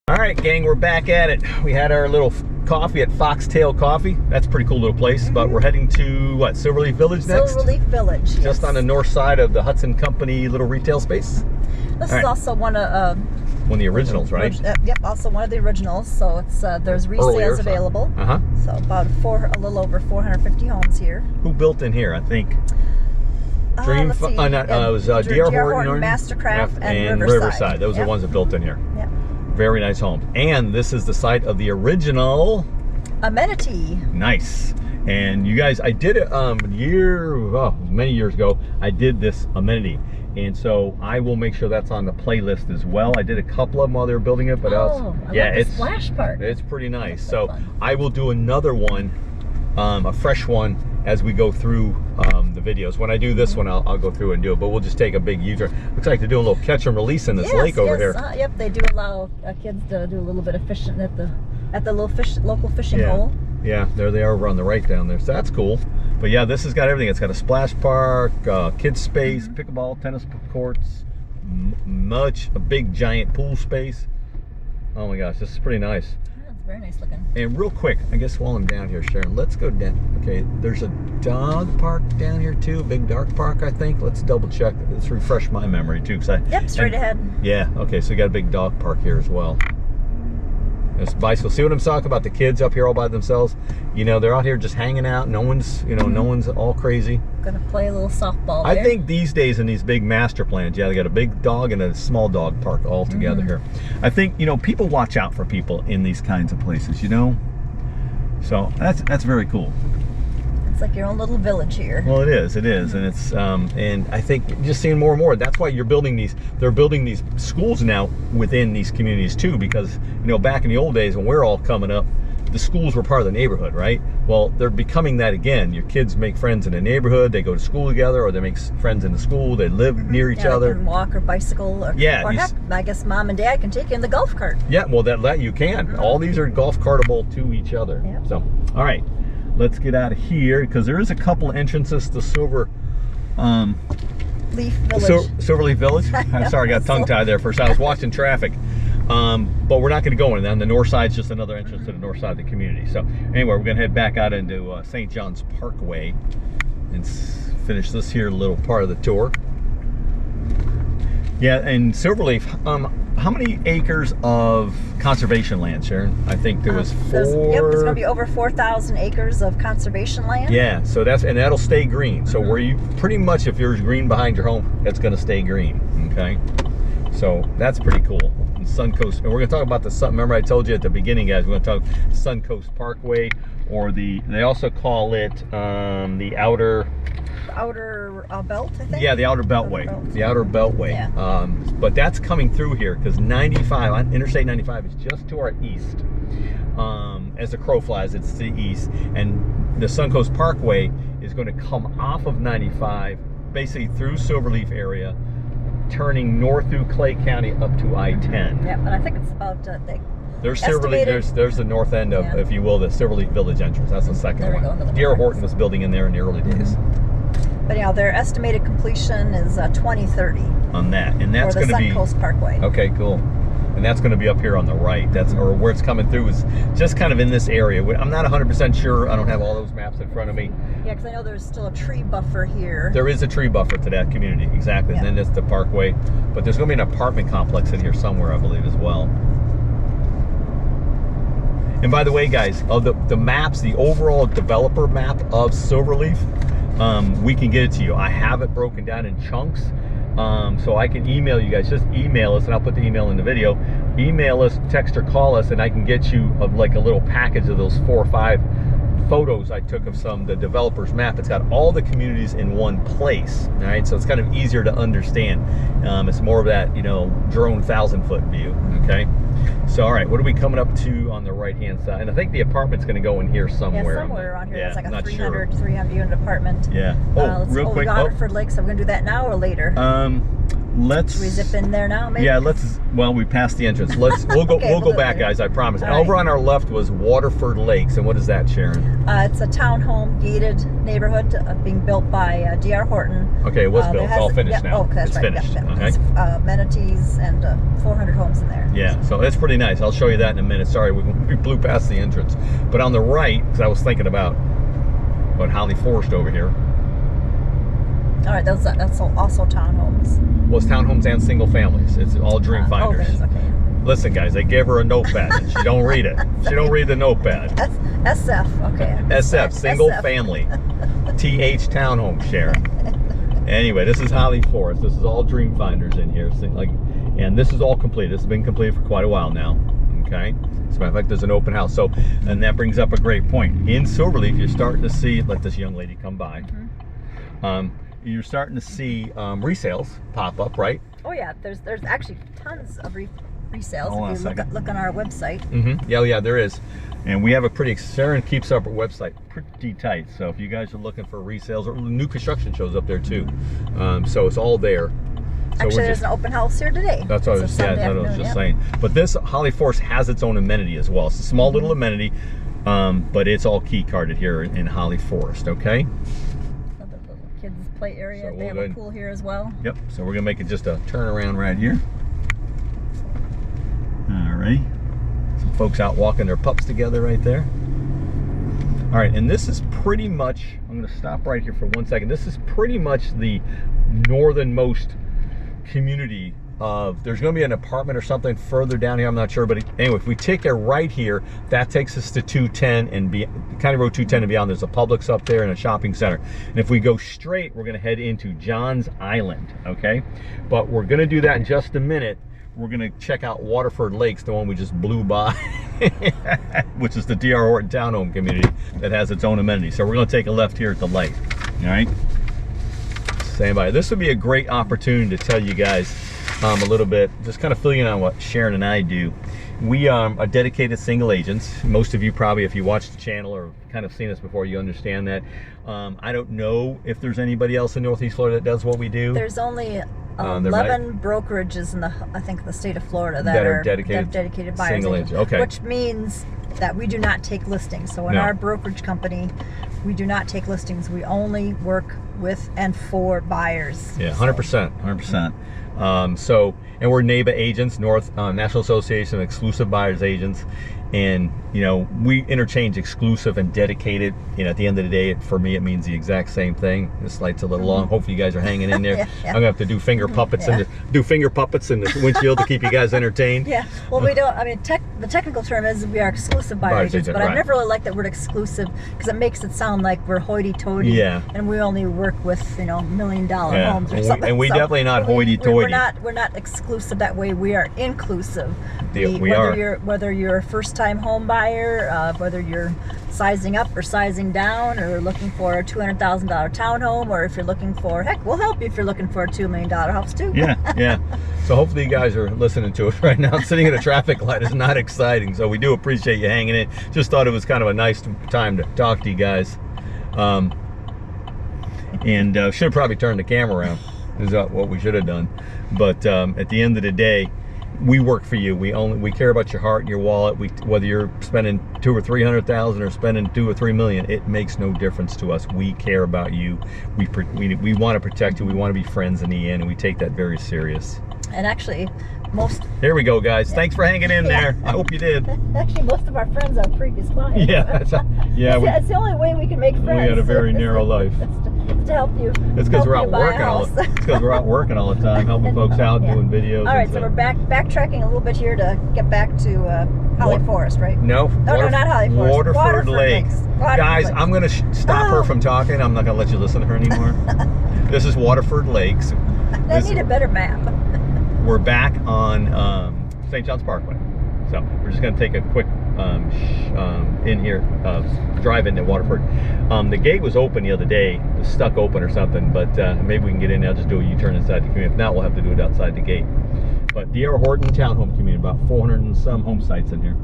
All right, gang, we're back at it. We had our little coffee at Foxtail Coffee. That's a pretty cool little place. But we're heading to what, SilverLeaf Village next? SilverLeaf Village, yes. Just on the north side of the Hudson Company little retail space. This is also one of Yep, also one of the originals. So it's there's resales available. So about a little over 450 homes here. Who built in here? I think. It was D.R. Horton, Mastercraft, and Riverside. Those are the ones that built in here. Yep. Very nice homes. And this is the site of the original amenity. Nice. And you guys, I did it many years ago. I did this amenity, and so I will make sure that's on the playlist as well. I did a couple of them while they were building it, but it's splash park. It's pretty nice. So I will do another one, a fresh one, as we go through the videos. When I do this one, I'll go through and do it, but we'll just take a big user. Looks like they're doing a little catch and release in this lake over here. Yep, they do allow kids to do a little bit of fishing at the local fishing hole. Yeah, there they are over on the right down there. So that's cool. But yeah, this has got everything. It's got a splash park, kids space, pickleball, tennis courts, a big giant pool space. Oh my gosh, this is pretty nice. Very nice looking. And real quick, I guess while I'm down here, Sharon, let's go down. Okay, there's a dog park down here too, a big dog park, I think. Let's double check. Let's refresh my memory too. Yep, straight ahead. Yeah, okay, so we got a big dog park here as well. There's bicycle. See what I'm talking about? The kids up here all by themselves. You know, they're out here just hanging out. No one's, no one's all crazy. Gonna play a little softball there. I think these days in these big master plans, they got a big dog and a small dog park all together here. I think, people watch out for people in these kinds of places, So that's very cool. It's like your own little village here. Well, it is, and it's and I think just seeing more and more. That's why they're building these schools now within these communities too, because back in the old days when we're all coming up, the schools were part of the neighborhood, right? Well, they're becoming that again. Your kids make friends in the neighborhood, they go to school together, or they make friends in the school, they live near each other. They can walk or bicycle, or heck, I guess mom and dad can take you in the golf cart. Yeah, well, that you can. All these are golf cartable to each other. Yep. So, all right. Let's get out of here because there is a couple entrances to SilverLeaf Village. SilverLeaf Village. I'm sorry, I got tongue-tied there for a second. I was watching traffic. But we're not going to go in. On the north side is just another entrance to the north side of the community. So anyway, we're going to head back out into St. John's Parkway and finish this here little part of the tour. Yeah, and SilverLeaf, how many acres of conservation land, Sharon? I think there was 4. Yep, there's going to be over 4,000 acres of conservation land. Yeah, so that'll stay green. So where you pretty much, if there's green behind your home, it's going to stay green. Okay, so that's pretty cool. And Suncoast, and we're going to talk about the Sun. Remember, I told you at the beginning, guys, we're going to talk Suncoast Parkway, or they also call it the outer belt, I think. Yeah, the outer beltway. The outer beltway. Yeah. But that's coming through here because Interstate 95 is just to our east. As the crow flies, it's to the east, and the Suncoast Parkway is going to come off of 95, basically through SilverLeaf area, turning north through Clay County up to I-10. Yeah, but I think it's about there's SilverLeaf. There's the north end of, if you will, the SilverLeaf Village entrance. That's the second one. D.R. Horton was building in there in the early days. But their estimated completion is 2030 on that, and that's going to be Suncoast Parkway. Okay, cool. And that's going to be up here on the right. Or where it's coming through is just kind of in this area. I'm not 100% sure. I don't have all those maps in front of me. Yeah, because I know there's still a tree buffer here. There is a tree buffer to that community, exactly. Yeah. And then it's the parkway. But there's going to be an apartment complex in here somewhere, I believe, as well. And by the way, guys, the maps, the overall developer map of SilverLeaf, we can get it to you. I have it broken down in chunks. So I can email you guys. Just email us, and I'll put the email in the video. Email us, text or call us, and I can get you like a little package of those 4 or 5 photos I took of the developer's map. It's got all the communities in one place. All right, so it's kind of easier to understand. It's more of that, drone 1,000-foot view. Okay. So, all right, what are we coming up to on the right-hand side? And I think the apartment's going to go in here somewhere. Yeah, somewhere around here. Yeah, it's like a 300 unit apartment. Yeah. Real quick. We got Hartford Lake, so we're going to do that now or later? Let's. We zip in there now, maybe? Yeah, let's. Well, we passed the entrance. We'll go. We'll go back, guys. I promise. Right. Over on our left was Waterford Lakes, and what is that, Sharon? It's a townhome gated neighborhood being built by D.R. Horton. Okay, it was built. It's all finished now. Oh, that's it's right. finished. Yeah. Okay. It's, amenities and 400 homes in there. Yeah. So That's pretty nice. I'll show you that in a minute. Sorry, we blew past the entrance. But on the right, because I was thinking about Holly Forest over here. All right, that's also townhomes. Well, it's townhomes and single families. It's all dream finders. Oh, it is, okay. Listen, guys, they gave her a notepad and she don't read it. She don't read the notepad. SF, okay. SF, single family. TH townhome, Sharon. Anyway, this is Holly Forest. This is all dream finders in here. And this is all complete. This has been completed for quite a while now. Okay. As a matter of fact, there's an open house. So, and that brings up a great point. In Silverleaf, you're starting to see, let this young lady come by. You're starting to see resales pop up, right? Oh yeah, there's actually tons of resales. Hold on if you look on our website. Yeah, there is. And we have a pretty, Sharon keeps up our website pretty tight. So if you guys are looking for resales, or new construction shows up there too. So it's all there. So actually, there's an open house here today. That's what I was just saying. But this Holly Forest has its own amenity as well. It's a small little amenity, but it's all key carded here in Holly Forest, okay? Another little kids play area. So they have a pool here as well. Yep, so we're gonna make it just a turnaround right here. All right. Some folks out walking their pups together right there. All right, and this is pretty much, I'm gonna stop right here for 1 second. This is pretty much the northernmost community of, there's going to be an apartment or something further down here, I'm not sure, but anyway, if we take it right here, that takes us to 210 and County Road 210 and beyond. There's a Publix up there and a shopping center, and if we go straight, we're going to head into Johns Island, okay? But we're going to do that in just a minute. We're going to check out Waterford Lakes, the one we just blew by, which is the D.R. Horton townhome community that has its own amenities. So we're going to take a left here at the light, all right? Stand by. This would be a great opportunity to tell you guys a little bit, just kind of filling in on what Sharon and I do. We are dedicated single agents. Most of you probably, if you watch the channel or kind of seen us before, you understand that. I don't know if there's anybody else in Northeast Florida that does what we do. There's only 11 brokerages in I think the state of Florida that are dedicated buyers single agents. Okay. Which means that we do not take listings. So in our brokerage company, we do not take listings. We only work with and for buyers. Yeah, 100%, 100%. So, and we're NABA agents, National Association of Exclusive Buyers Agents, and you know, we interchange exclusive and dedicated. You know, at the end of the day, for me, it means the exact same thing. This light's a little long. Hopefully, you guys are hanging in there. I'm gonna have to do finger puppets and do finger puppets in the windshield to keep you guys entertained. Yeah. Well, we don't. I mean, the technical term is we are exclusive buyers agents, but I never really like that word exclusive because it makes it sound like we're hoity-toity. Yeah. And we only work with $1 million homes or something. And we definitely not hoity-toity. We're not exclusive that way. We are inclusive. Whether you're a first-time home buyer, whether you're sizing up or sizing down, or looking for a $200,000 townhome, or if you're looking for, heck, we'll help you if you're looking for a $2 million house too. Yeah. So hopefully you guys are listening to us right now. Sitting at a traffic light is not exciting, so we do appreciate you hanging in. Just thought it was kind of a nice time to talk to you guys. And should have probably turned the camera around. Is what we should have done. But at the end of the day, we work for you. We care about your heart and your wallet. Whether you're spending $200,000 or $300,000 or spending $2 or $3 million, it makes no difference to us. We care about you. We want to protect you. We want to be friends in the end, and we take that very serious. And actually, here we go, guys. Thanks for hanging in there. I hope you did. Actually, most of our friends are previous clients. It's the only way we can make friends. We had a very narrow life. To help you. It's because we're out working all the time, helping folks out, doing videos. All right, so we're backtracking a little bit here to get back to Holly Forest, right? No, not Holly Forest. Waterford Lakes. Guys, I'm going to stop her from talking. I'm not going to let you listen to her anymore. This is Waterford Lakes. They need a better map. We're back on St. John's Parkway. So we're just going to take a quick in here, drive into Waterford. The gate was open the other day. It was stuck open or something, but maybe we can get in now, just do a U-turn inside the community. If not, we'll have to do it outside the gate. But D.R. Horton townhome community, about 400 and some home sites in here.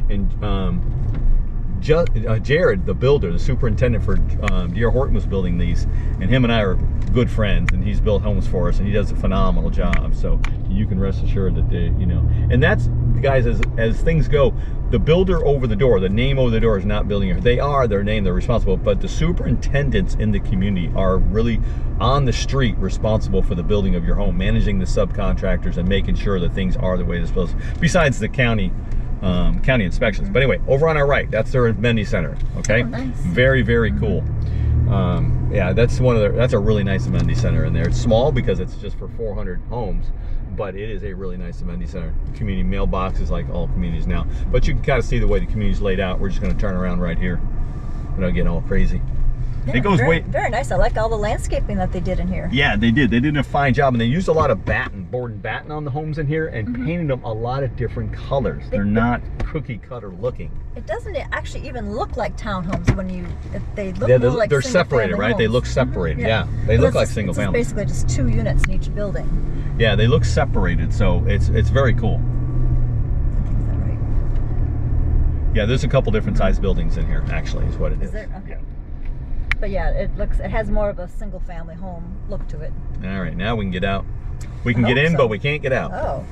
And Jared, the builder, the superintendent for D.R. Horton, was building these, and him and I are good friends, and he's built homes for us, and he does a phenomenal job. So you can rest assured that they, and that's, guys, as things go, the builder over the door, the name over the door is not building it. They are their name, they're responsible, but the superintendents in the community are really on the street responsible for the building of your home, managing the subcontractors and making sure that things are the way they're supposed to, besides the county inspections. But anyway, over on our right, that's their amenity center. Okay. Oh, nice. Very, very cool. Yeah, that's that's a really nice amenity center in there. It's small because it's just for 400 homes, but it is a really nice amenity center. Community mailboxes, like all communities now. But you can kind of see the way the community's laid out. We're just going to turn around right here without getting all crazy. Yeah, it goes very nice. I like all the landscaping that they did in here. Yeah, they did. They did a fine job, and they used a lot of board and batten on the homes in here, and painted them a lot of different colors. They're not cookie cutter looking. It doesn't actually even look like townhomes when they look more like they're separated, right? homes. They look separated. Yeah, they look like single family. It's basically just 2 units in each building. Yeah, they look separated, so it's very cool. Is that right? Yeah, there's a couple different size buildings in here. Actually, is what it is. Is there? Okay. Yeah. But yeah, it has more of a single family home look to it. All right, now we can get out. We can get in, but we can't get out. Oh.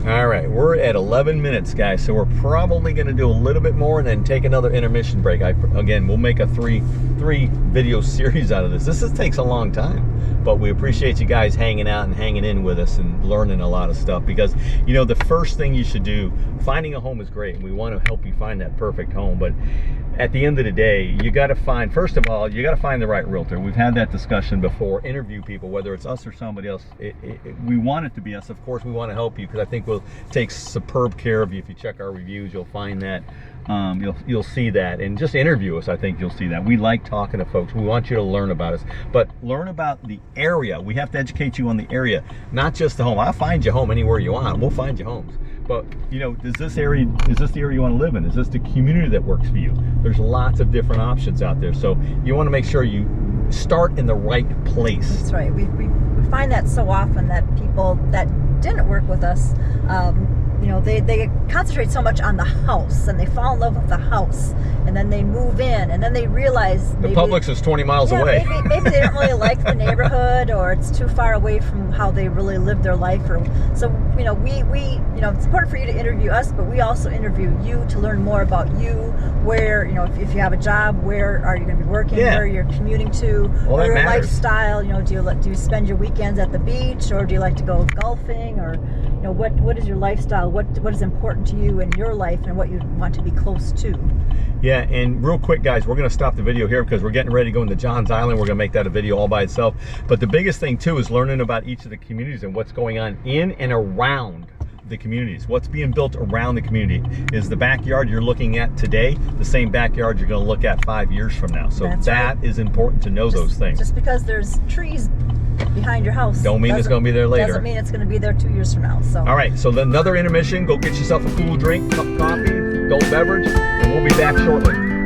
All right, we're at 11 minutes, guys, so we're probably going to do a little bit more and then take another intermission break. Again, we'll make a three video series out of this. This takes a long time, but we appreciate you guys hanging out and hanging in with us and learning a lot of stuff, because the first thing you should do, finding a home is great, and we want to help you find that perfect home, but at the end of the day, you got to find, first of all, you got to find the right realtor. We've had that discussion before. Interview people, whether it's us or somebody else. We want it to be us. Of course, we want to help you, because I think we'll take superb care of you. If you check our reviews, you'll find that. You'll see that, and just interview us. I think you'll see that. We like talking to folks. We want you to learn about us, but learn about the area. We have to educate you on the area, not just the home. I'll find you a home anywhere you want. We'll find you homes. But is this the area you want to live in? Is this the community that works for you? There's lots of different options out there, so you want to make sure you start in the right place. That's right. We find that so often, that people that didn't work with us, they concentrate so much on the house, and they fall in love with the house, and then they move in, and then they realize the Publix is 20 miles away. Maybe they don't really like the neighborhood, or it's too far away from how they really live their life. So it's important for you to interview us, but we also interview you to learn more about you. Where if you have a job, where are you going to be working? Yeah. Where you're commuting to? Well, your matters. Lifestyle. Do you spend your weekends at the beach, or do you like to go golfing, or what is your lifestyle? What is important to you in your life, and what you want to be close to? Yeah, and real quick, guys, we're going to stop the video here because we're getting ready to go into Johns Island. We're going to make that a video all by itself. But the biggest thing, too, is learning about each of the communities and what's going on in and around the communities. What's being built around the community. Is the backyard you're looking at today the same backyard you're going to look at 5 years from now? So that is important to know those things. Just because there's trees behind your house don't mean it's going to be there later. Doesn't mean it's going to be there 2 years from now. So all right, so then another intermission. Go get yourself a cool drink, cup of coffee, adult beverage, and we'll be back shortly.